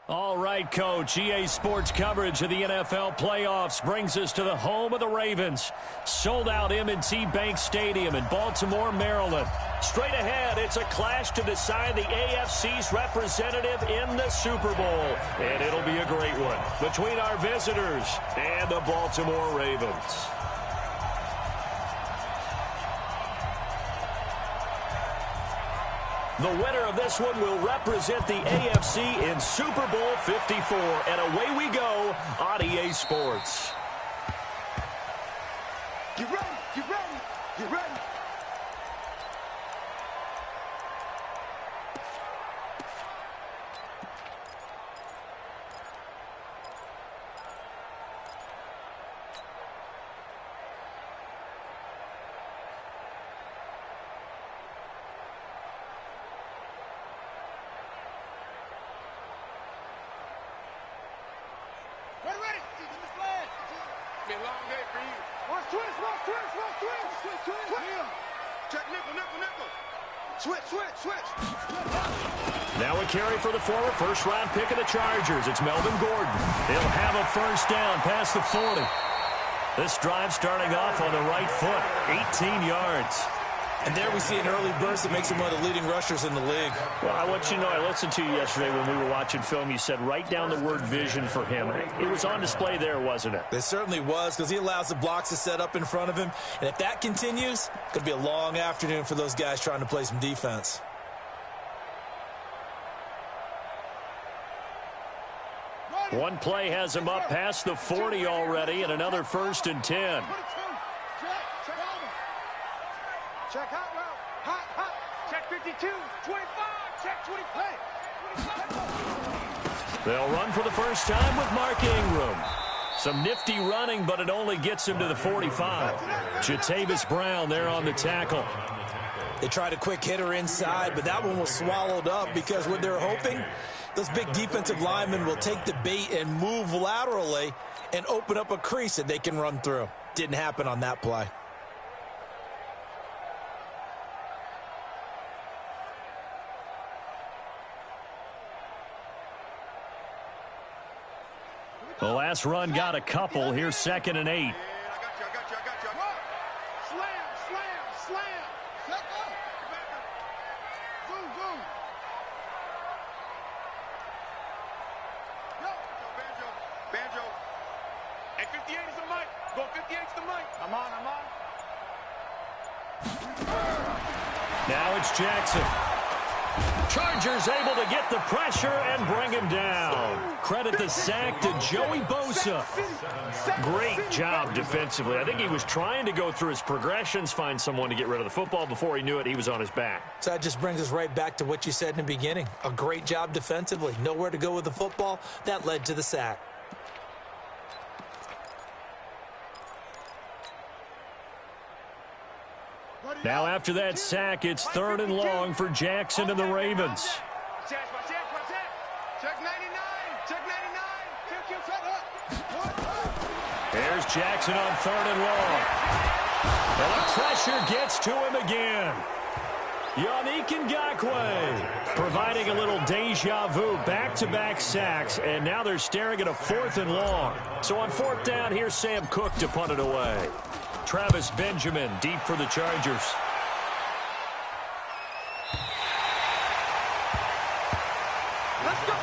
All right, Coach. EA Sports coverage of the NFL playoffs brings us to the home of the Ravens. Sold-out M&T Bank Stadium in Baltimore, Maryland. Straight ahead, it's a clash to decide the AFC's representative in the Super Bowl. And it'll be a great one between our visitors and the Baltimore Ravens. The winner of this one will represent the AFC in Super Bowl 54. And away we go on EA Sports. You ready? You ready? You ready? Now a carry for the former first-round pick of the Chargers. It's Melvin Gordon. He'll have a first down past the 40. This drive starting off on the right foot, 18 yards. And there we see an early burst that makes him one of the leading rushers in the league. Well, I want you to know, I listened to you yesterday when we were watching film. You said write down the word vision for him. It was on display there, wasn't it? It certainly was, because he allows the blocks to set up in front of him. And if that continues, it's going to be a long afternoon for those guys trying to play some defense. One play has him up past the 40 already, and another 1st and 10. Check hot route. Hot, hot. Check 52. 25. Check 25. They'll run for the first time with Mark Ingram. Some nifty running, but it only gets him to the 45. Jatavis Brown there on the tackle. They tried a quick hitter inside, but that one was swallowed up because what they're hoping, those big defensive linemen will take the bait and move laterally and open up a crease that they can run through. Didn't happen on that play. The last run got a couple. Here's 2nd and 8. I got you. Slam, slam, slam. Check up. Zoom, zoom. Yo. Banjo. Hey, 58 is the mic. Go 58 is the mic. I'm on. Now it's Jackson. Chargers able to get the pressure and bring him down. Credit the sack to Joey Bosa. Great job defensively. I think he was trying to go through his progressions, find someone to get rid of the football. Before he knew it, he was on his back. So that just brings us right back to what you said in the beginning. A great job defensively. Nowhere to go with the football. That led to the sack. Now after that sack, it's 3rd and long for Jackson and the Ravens. Check 99. Check 99. Here's Jackson on 3rd and long. And the pressure gets to him again. Yannick Ngakoue providing a little deja vu, back-to-back sacks, and now they're staring at a 4th and long. So on 4th down, here's Sam Cook to punt it away. Travis Benjamin deep for the Chargers. Let's go.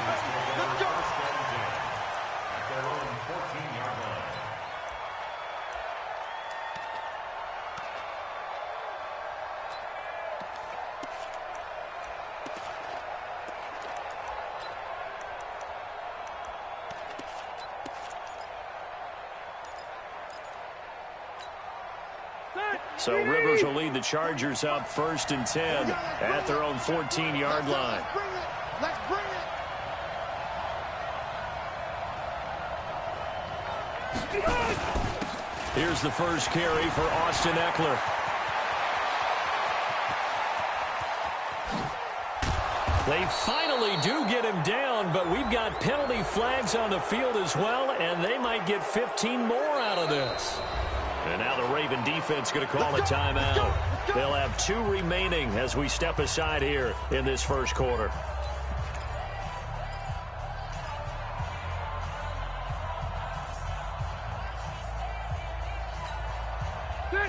So Rivers will lead the Chargers up 1st and 10 at their own 14-yard line. Let's bring it. Here's the first carry for Austin Eckler. They finally do get him down, but we've got penalty flags on the field as well, and they might get 15 more out of this. And now the Raven defense going to call a timeout. They'll have 2 remaining as we step aside here in this first quarter.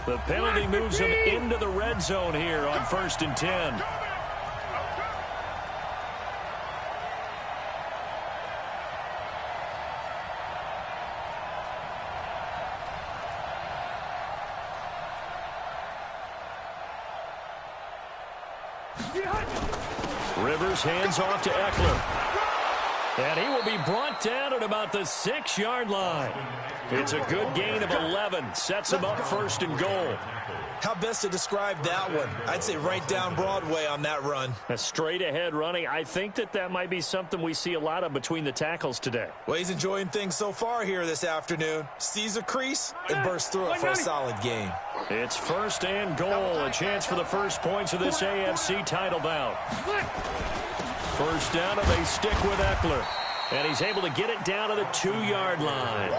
The penalty moves them into the red zone here on 1st and 10. Rivers hands off to Eckler. And he will be brought down at about the 6-yard line. It's a good gain of 11. Sets him up 1st and goal. How best to describe that one? I'd say right down Broadway on that run. A straight-ahead running. I think that might be something we see a lot of between the tackles today. Well, he's enjoying things so far here this afternoon. Sees a crease and bursts through it for a solid gain. It's 1st and goal. A chance for the first points of this AFC title bout. 1st down, and they stick with Eckler. And he's able to get it down to the 2-yard line.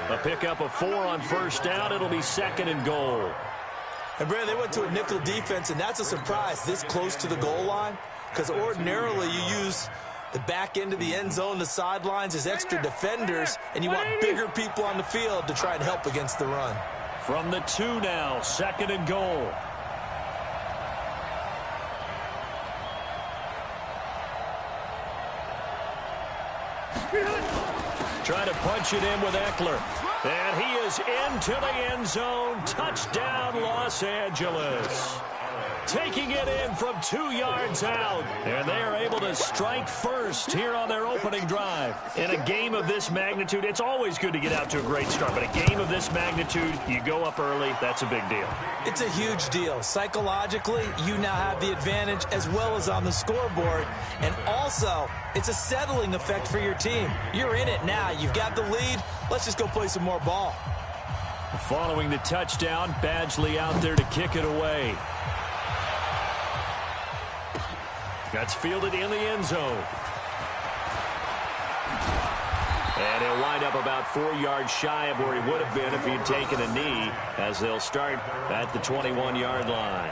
A pickup of 4 on 1st down. It'll be 2nd and goal. And, Brad, they went to a nickel defense, and that's a surprise this close to the goal line, because ordinarily you use the back end of the end zone, the sidelines as extra defenders, and you want bigger people on the field to try and help against the run. From the 2 now, 2nd and goal. Trying to punch it in with Eckler. And he is into the end zone. Touchdown, Los Angeles. Taking it in from 2 yards out. And they are able to strike first here on their opening drive. In a game of this magnitude, it's always good to get out to a great start. But a game of this magnitude, you go up early, that's a big deal. It's a huge deal. Psychologically, you now have the advantage as well as on the scoreboard. And also, it's a settling effect for your team. You're in it now. You've got the lead. Let's just go play some more ball. Following the touchdown, Badgley out there to kick it away. That's fielded in the end zone. And he'll wind up about 4 yards shy of where he would have been if he'd taken a knee, as they'll start at the 21-yard line.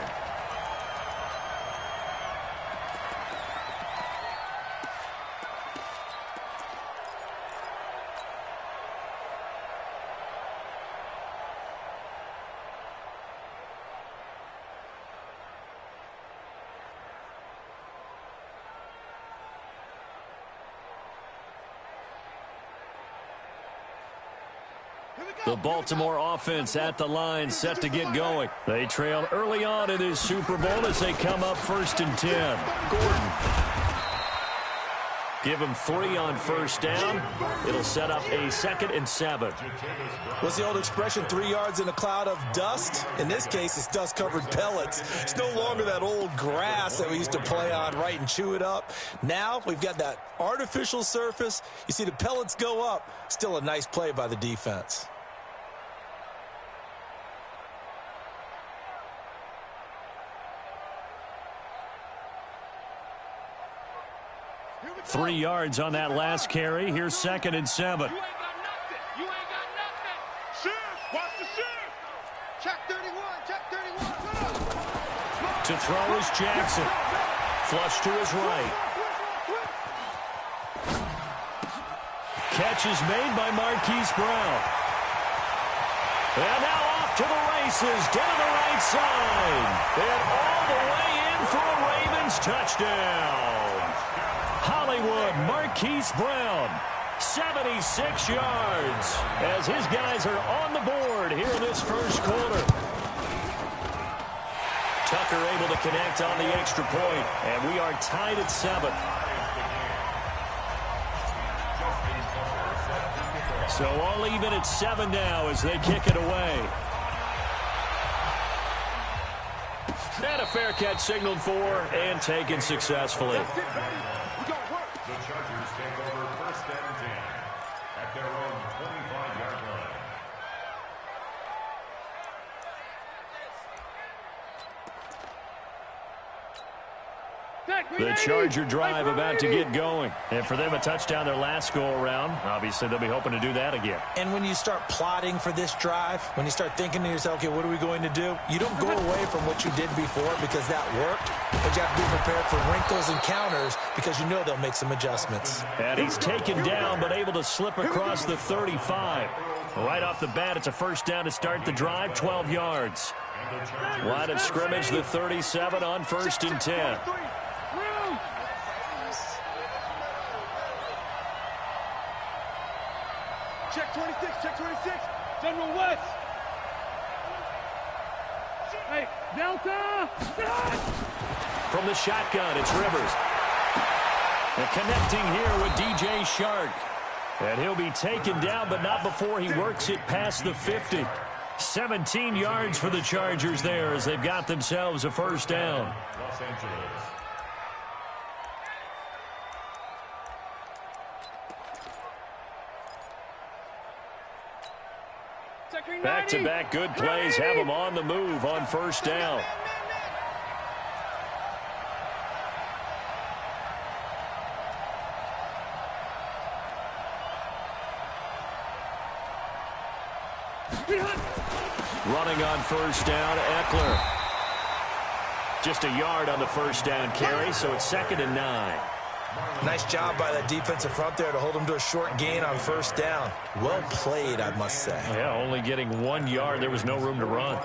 The Baltimore offense at the line, set to get going. They trail early on in this Super Bowl as they come up 1st and 10. Gordon. Give him 3 on 1st down. It'll set up a 2nd and 7. What's the old expression, 3 yards in a cloud of dust? In this case, it's dust-covered pellets. It's no longer that old grass that we used to play on, right, and chew it up. Now we've got that artificial surface. You see the pellets go up. Still a nice play by the defense. Three yards on that last carry. Here's 2nd and 7. You ain't got nothing. You ain't got nothing. Shoot. Watch the shoot. Check 31. Check 31. To throw is Jackson. Flush to his right. Catch is made by Marquise Brown. And now off to the races. Down the right side. And all the way in for a Ravens touchdown. Hollywood, Marquise Brown, 76 yards, as his guys are on the board here in this first quarter. Tucker able to connect on the extra point, and we are tied at 7. So all even at 7 now as they kick it away. And a fair catch signaled for and taken successfully. The Chargers take over 1st and 10 at their own 25-yard line. The Charger drive about to get going. And for them, a touchdown their last go-around. Obviously, they'll be hoping to do that again. And when you start plotting for this drive, when you start thinking to yourself, okay, what are we going to do? You don't go away from what you did before because that worked. But you have to be prepared for wrinkles and counters because you know they'll make some adjustments. And he's taken down but able to slip across the 35. Right off the bat, it's a 1st down to start the drive, 12 yards. Line of scrimmage, the 37 on 1st and 10. Check 26, check 26. General West. Hey, Delta. From the shotgun, it's Rivers. And connecting here with DJ Shark. And he'll be taken down, but not before he works it past the 50. 17 yards for the Chargers there as they've got themselves a first down. Los Angeles. Back-to-back good plays have them on the move on first down. Running on first down, Eckler. Just a yard on the first down carry, so it's 2nd and 9. Nice job by that defensive front there to hold them to a short gain on first down. Well played, I must say. Yeah, only getting 1 yard. There was no room to run.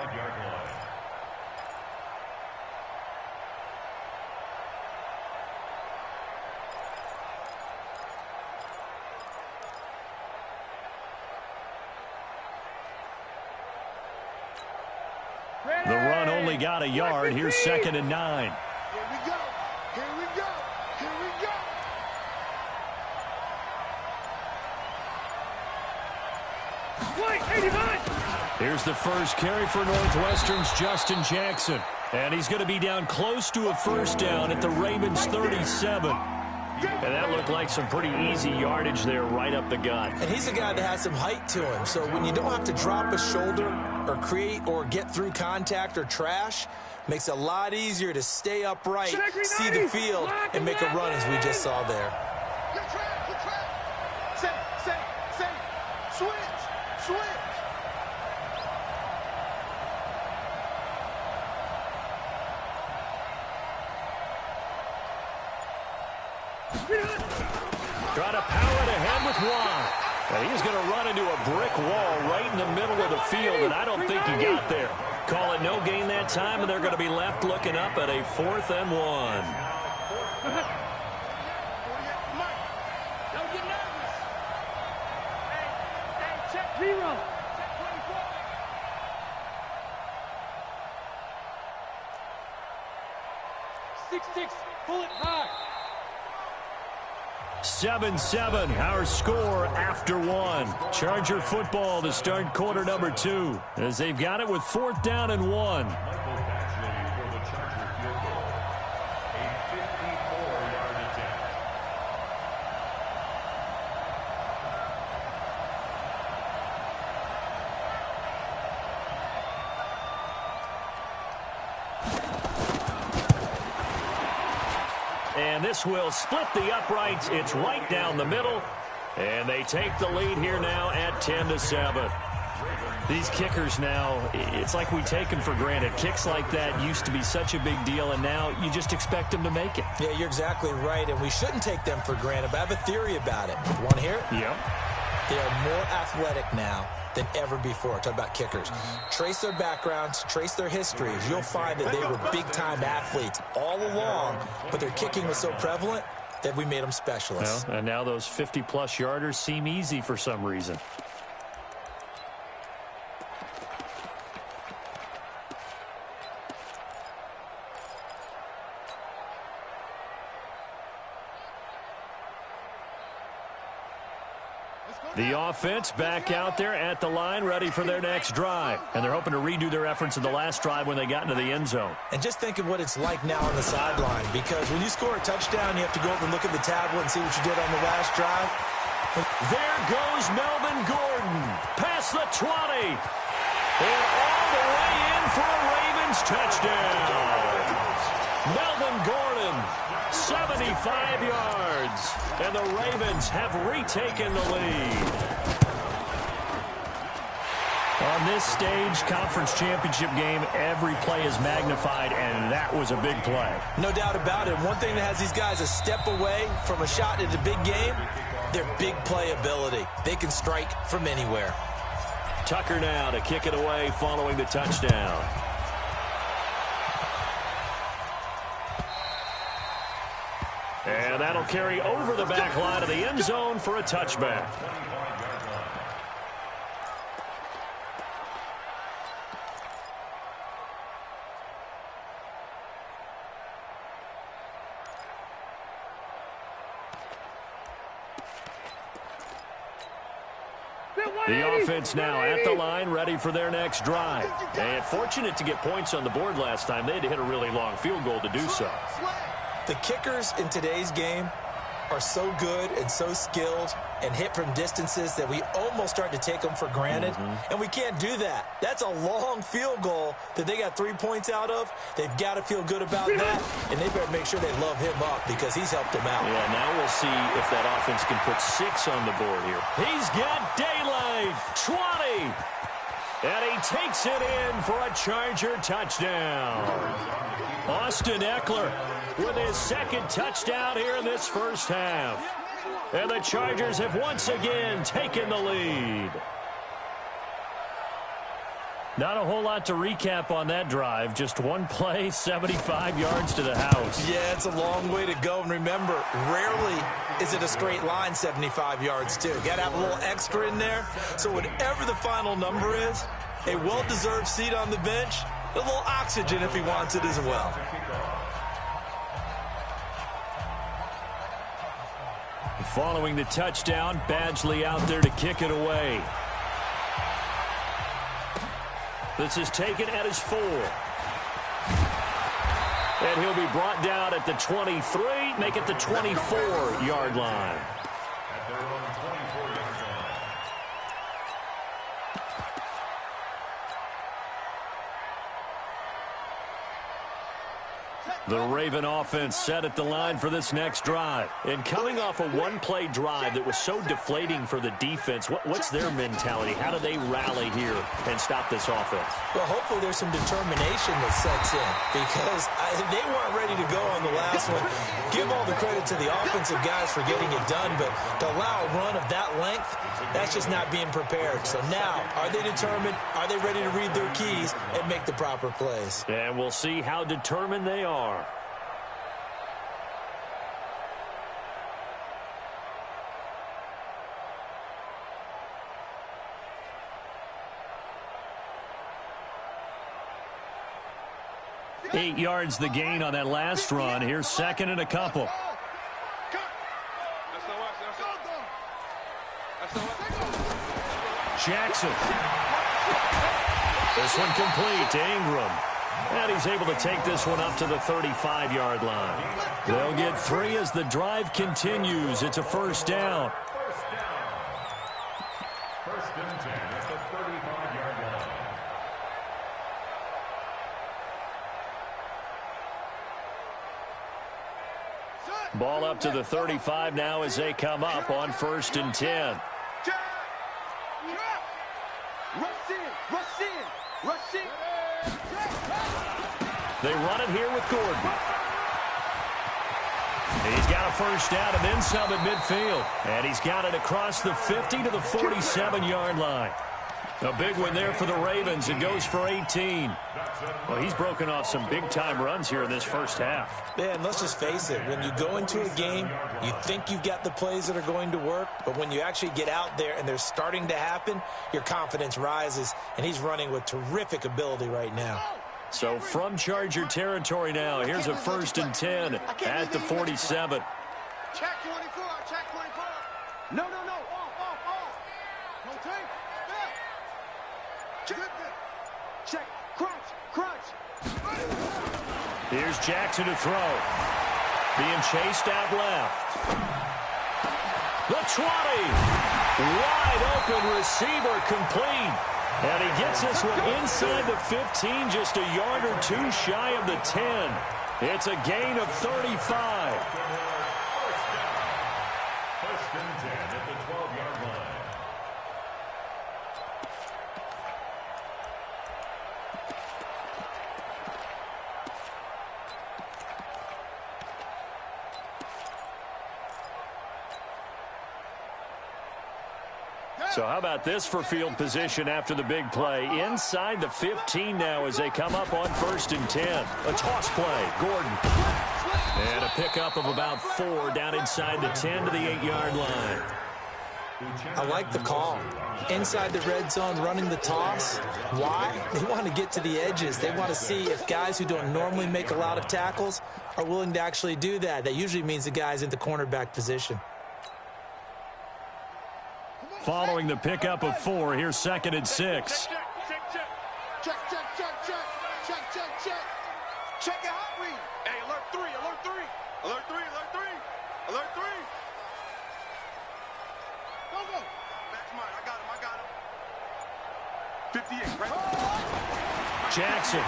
The run only got a yard. Here's 2nd and 9. Here we go. Here we go. Here we go. Wait, 89. Here's the first carry for Northwestern's Justin Jackson. And he's going to be down close to a first down at the Ravens 37. And that looked like some pretty easy yardage there right up the gut. And he's a guy that has some height to him. So when you don't have to drop a shoulder or create or get through contact or trash, makes it a lot easier to stay upright, see the field, and make a run as we just saw there. Good trap, good trap. Set. Switch. Trying to power it ahead with Watt. And he's going to run into a brick wall right in the middle of the field, and I don't think he got there. Call it no gain that time, and they're going to be left looking up at a 4th and 1. Mike, don't get nervous. Hey, check 0. Check 24. 6-6, pull it high. 7-7, our score after 1. Charger football to start quarter number 2 as they've got it with 4th down and 1. Michael Batchley for the Charger field goal. A 54-yard attempt. And this will split the uprights. It's right down the middle. And they take the lead here now at 10-7. These kickers now, it's like we take them for granted. Kicks like that used to be such a big deal, and now you just expect them to make it. Yeah, you're exactly right, and we shouldn't take them for granted, but I have a theory about it. You want to hear it? Yep. They are more athletic now than ever before. Talk about kickers. Trace their backgrounds, trace their histories. You'll find that they were big-time athletes all along, but their kicking was so prevalent that we made them specialists. Well, and now those 50-plus yarders seem easy for some reason. The offense back out there at the line, ready for their next drive. And they're hoping to redo their efforts in the last drive when they got into the end zone. And just think of what it's like now on the sideline, because when you score a touchdown, you have to go over and look at the tablet and see what you did on the last drive. There goes Melvin Gordon, past the 20, and all the way in for a Ravens touchdown. Melvin Gordon, 75 yards, and the Ravens have retaken the lead. On this stage, conference championship game, every play is magnified, and that was a big play. No doubt about it. One thing that has these guys a step away from a shot at a big game, their big play ability. They can strike from anywhere. Tucker now to kick it away following the touchdown. And that'll carry over the back line of the end zone for a touchback. The offense now at the line, ready for their next drive. And fortunate to get points on the board last time. They had to hit a really long field goal to do so. The kickers in today's game are so good and so skilled and hit from distances that we almost start to take them for granted. And we can't do that. That's a long field goal that they got 3 points out of. They've got to feel good about that, and they better make sure they love him up because he's helped them out. Yeah, now we'll see if that offense can put 6 on the board here. He's got daylight. 20. And he takes it in for a Charger touchdown. Austin Eckler with his second touchdown here in this first half. And the Chargers have once again taken the lead. Not a whole lot to recap on that drive. Just one play, 75 yards to the house. Yeah, it's a long way to go. And remember, rarely is it a straight line 75 yards, too. Got to have a little extra in there. So whatever the final number is, a well-deserved seat on the bench, a little oxygen if he wants it as well. Following the touchdown, Badgley out there to kick it away. This is taken at his 4. And he'll be brought down at the 23, make it the 24-yard line. At their own 24-yard line. The Raven offense set at the line for this next drive. And coming off a one-play drive that was so deflating for the defense, what's their mentality? How do they rally here and stop this offense? Well, hopefully there's some determination that sets in because they weren't ready to go on the last one. Give all the credit to the offensive guys for getting it done, but to allow a run of that length, that's just not being prepared. So now, are they determined? Are they ready to read their keys and make the proper plays? And we'll see how determined they are. Eight yards the gain on that last run. Here's second and a couple. Jackson. This one complete to Ingram. And he's able to take this one up to the 35-yard line. They'll get 3 as the drive continues. It's a first down. First and 10 at the 35-yard line. Ball up to the 35 now as they come up on first and 10. They run it here with Gordon. He's got a first down and then some at midfield. And he's got it across the 50 to the 47-yard line. A big one there for the Ravens. It goes for 18. Well, he's broken off some big-time runs here in this first half. Yeah, and let's just face it. When you go into a game, you think you've got the plays that are going to work, but when you actually get out there and they're starting to happen, your confidence rises, and he's running with terrific ability right now. So from Charger territory now, here's a first and 10 at the 47. Check 24, check 24. No, off. No take, check, crunch. Here's Jackson to throw. Being chased out left. The 20. Wide open receiver complete. And he gets this one inside the 15, just a yard or two shy of the 10. It's a gain of 35. First and 10 at the 12-yard line. So how about this for field position after the big play? Inside the 15 now as they come up on 1st and 10. A toss play. Gordon. And a pickup of about 4 down inside the 10 to the 8-yard line. I like the call. Inside the red zone, running the toss. Why? They want to get to the edges. They want to see if guys who don't normally make a lot of tackles are willing to actually do that. That usually means the guy's in the cornerback position. Following the pickup of 4, here's 2nd and 6. Check your hot read. Hey, alert 3, alert 3. Alert 3, alert 3. Alert 3. Go. That's mine. I got him. 58, right? Jackson.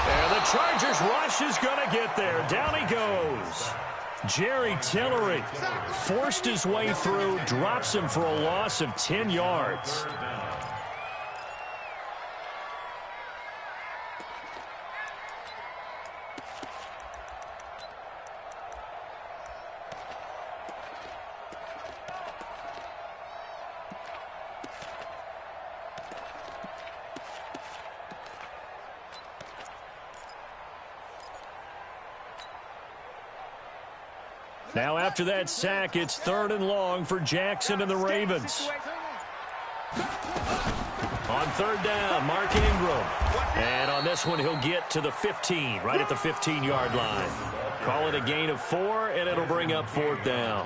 And the Chargers rush is going to get there. Down he goes. Jerry Tillery forced his way through, drops him for a loss of 10 yards. Now after that sack, it's 3rd and long for Jackson and the Ravens. On 3rd down, Mark Ingram. And on this one, he'll get to the 15, right at the 15-yard line. Call it a gain of 4, and it'll bring up 4th down.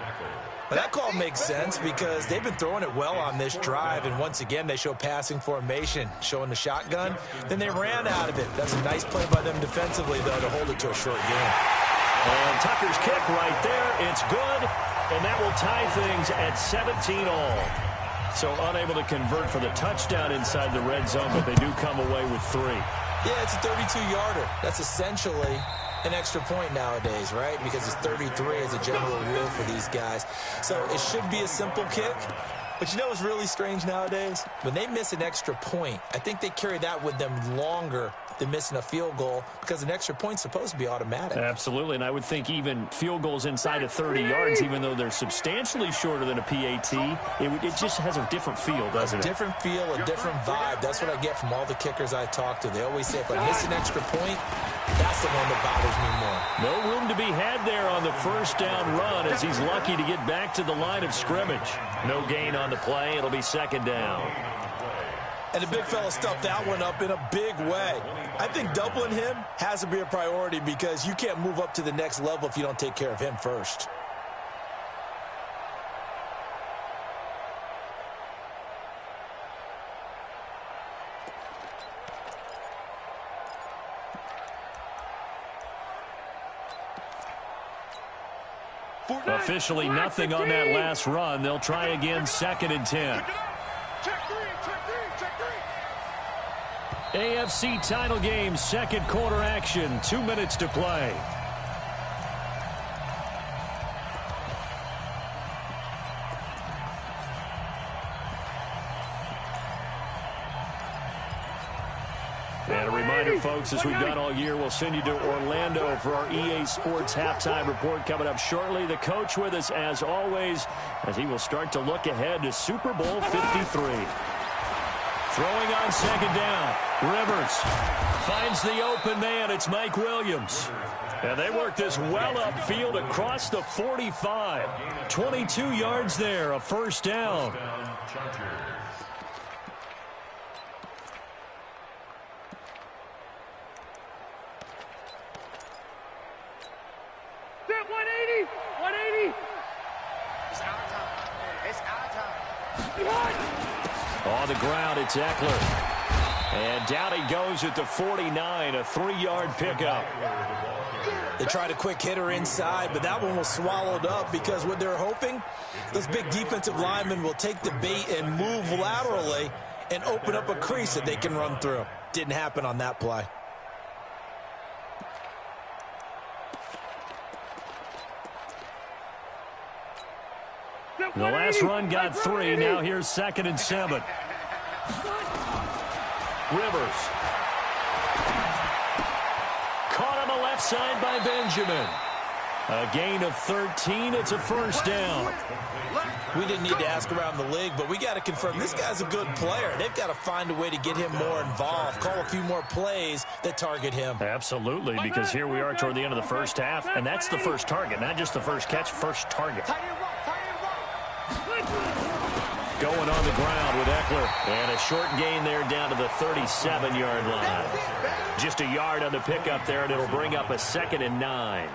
Well, that call makes sense because they've been throwing it well on this drive, and once again, they show passing formation, showing the shotgun. Then they ran out of it. That's a nice play by them defensively, though, to hold it to a short game. And Tucker's kick right there. It's good, and that will tie things at 17 all. So unable to convert for the touchdown inside the red zone, but they do come away with 3. Yeah, it's a 32-yarder. That's essentially an extra point nowadays, right? Because it's 33 as a general rule for these guys. So it should be a simple kick. But you know what's really strange nowadays? When they miss an extra point, I think they carry that with them longer than missing a field goal because an extra point's supposed to be automatic. Absolutely, and I would think even field goals inside of 30 yards, even though they're substantially shorter than a PAT, it just has a different feel, doesn't it? A different feel, a different vibe. That's what I get from all the kickers I talk to. They always say, if I miss an extra point, that's the one that bothers me more. No room to be had there on the 1st down run as he's lucky to get back to the line of scrimmage. No gain on the play. It'll be 2nd down. And the big fella stuffed that one up in a big way. I think doubling him has to be a priority because you can't move up to the next level if you don't take care of him first. Officially nothing on that last run. They'll try again 2nd and 10. AFC title game, 2nd quarter action, 2 minutes to play. And a reminder, folks, as we've done all year, we'll send you to Orlando for our EA Sports halftime report coming up shortly. The coach with us, as always, as he will start to look ahead to Super Bowl 53. Throwing on 2nd down. Rivers finds the open man. It's Mike Williams. And they work this well upfield across the 45. 22 yards there, a 1st down. On the ground, it's Eckler. And down he goes at the 49, a 3-yard pickup. They tried a quick hitter inside, but that one was swallowed up because what they're hoping, those big defensive linemen will take the bait and move laterally and open up a crease that they can run through. Didn't happen on that play. The last run got 3. Now here's 2nd and 7. Rivers. Caught on the left side by Benjamin. A gain of 13. It's a first down. We didn't need to ask around the league, but we got to confirm this guy's a good player. They've got to find a way to get him more involved, call a few more plays that target him. Absolutely, because here we are toward the end of the first half, and that's the first target, not just the first catch, first target. Going on the ground with Eckler, and a short gain there down to the 37-yard line. Just a yard on the pickup there, and it'll bring up a 2nd and 9.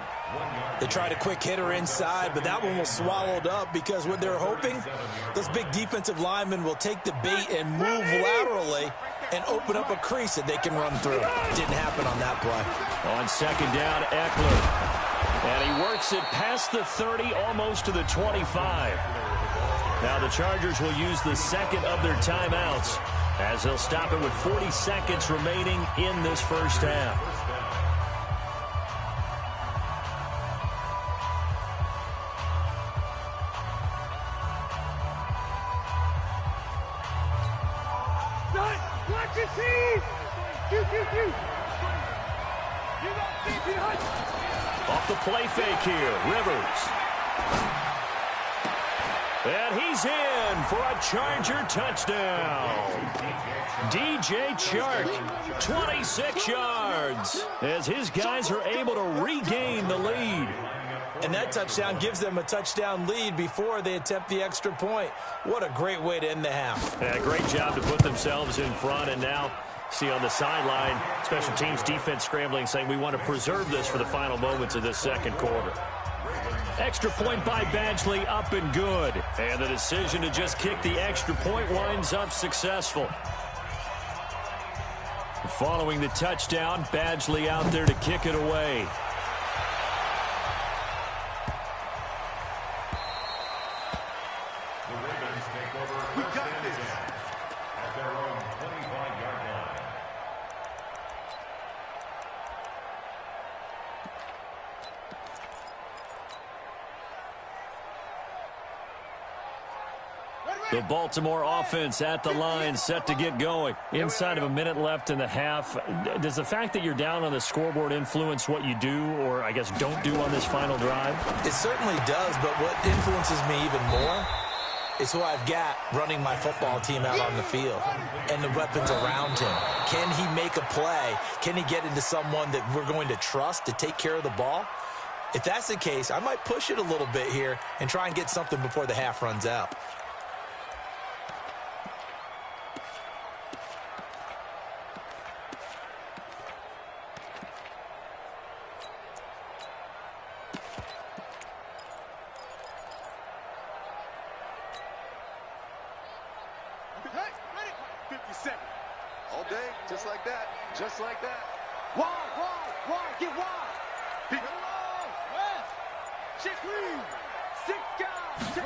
They tried a quick hitter inside, but that one was swallowed up because what they're hoping, those big defensive linemen will take the bait and move laterally and open up a crease that they can run through. Didn't happen on that play. On 2nd down, Eckler. And he works it past the 30, almost to the 25. Now the Chargers will use the second of their timeouts as they'll stop it with 40 seconds remaining in this first half. Off the play fake here, Rivers. And he's in for a Charger touchdown. DJ Chark, 26 yards, as his guys are able to regain the lead. And that touchdown gives them a touchdown lead before they attempt the extra point. What a great way to end the half. Yeah, great job to put themselves in front, and now see on the sideline, special teams defense scrambling, saying we want to preserve this for the final moments of this second quarter. Extra point by Badgley, up and good. And the decision to just kick the extra point winds up successful. Following the touchdown, Badgley out there to kick it away. The Ravens take over first and 10 at their own 25-yard line. The Baltimore offense at the line, set to get going. Inside of a minute left in the half. Does the fact that you're down on the scoreboard influence what you do, or I guess don't do on this final drive? It certainly does, but what influences me even more is who I've got running my football team out on the field and the weapons around him. Can he make a play? Can he get into someone that we're going to trust to take care of the ball? If that's the case, I might push it a little bit here and try and get something before the half runs out. All day, just like that, just like that. Wide, get wide. Get low, west. Check three. 6 guys.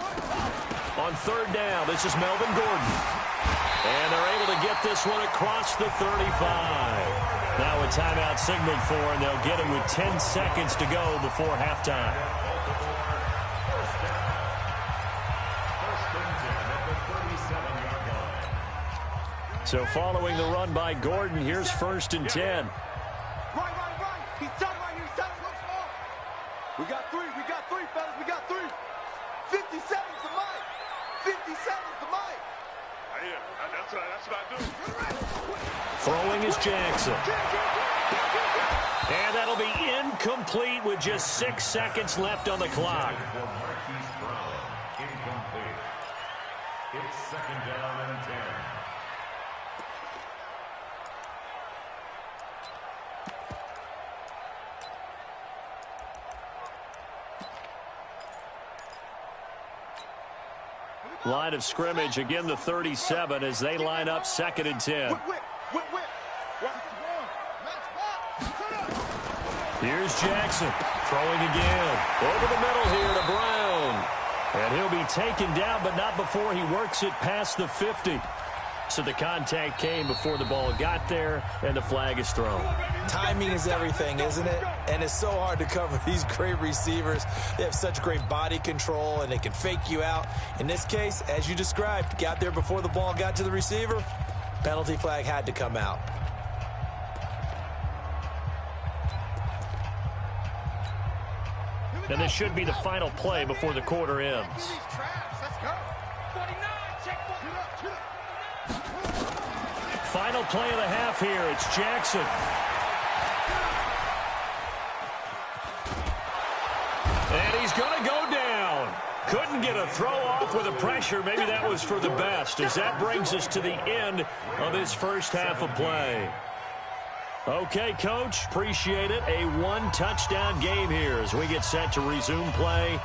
On 3rd down, this is Melvin Gordon. And they're able to get this one across the 35. Now a timeout signaled for, and they'll get it with 10 seconds to go before halftime. So following the run by Gordon, here's 1st and 10. Right. He's done right here. He's done it. We got three, fellas. We got 3. 57's the mic. 57's the mic. Yeah, that's what I do. Throwing is Jackson. And that'll be incomplete with just 6 seconds left on the clock. Incomplete. It's 2nd down and 10. Line of scrimmage, again the 37 as they line up 2nd and 10. Here's Jackson throwing again. Over the middle here to Brown. And he'll be taken down, but not before he works it past the 50. So the contact came before the ball got there, and the flag is thrown. Timing is everything, isn't it? And it's so hard to cover these great receivers. They have such great body control, and they can fake you out. In this case, as you described, got there before the ball got to the receiver. Penalty flag had to come out. And this should be the final play before the quarter ends. Final play of the half here. It's Jackson. And he's going to go down. Couldn't get a throw off with the pressure. Maybe that was for the best, as that brings us to the end of this first half of play. Okay, Coach, appreciate it. A one-touchdown game here as we get set to resume play.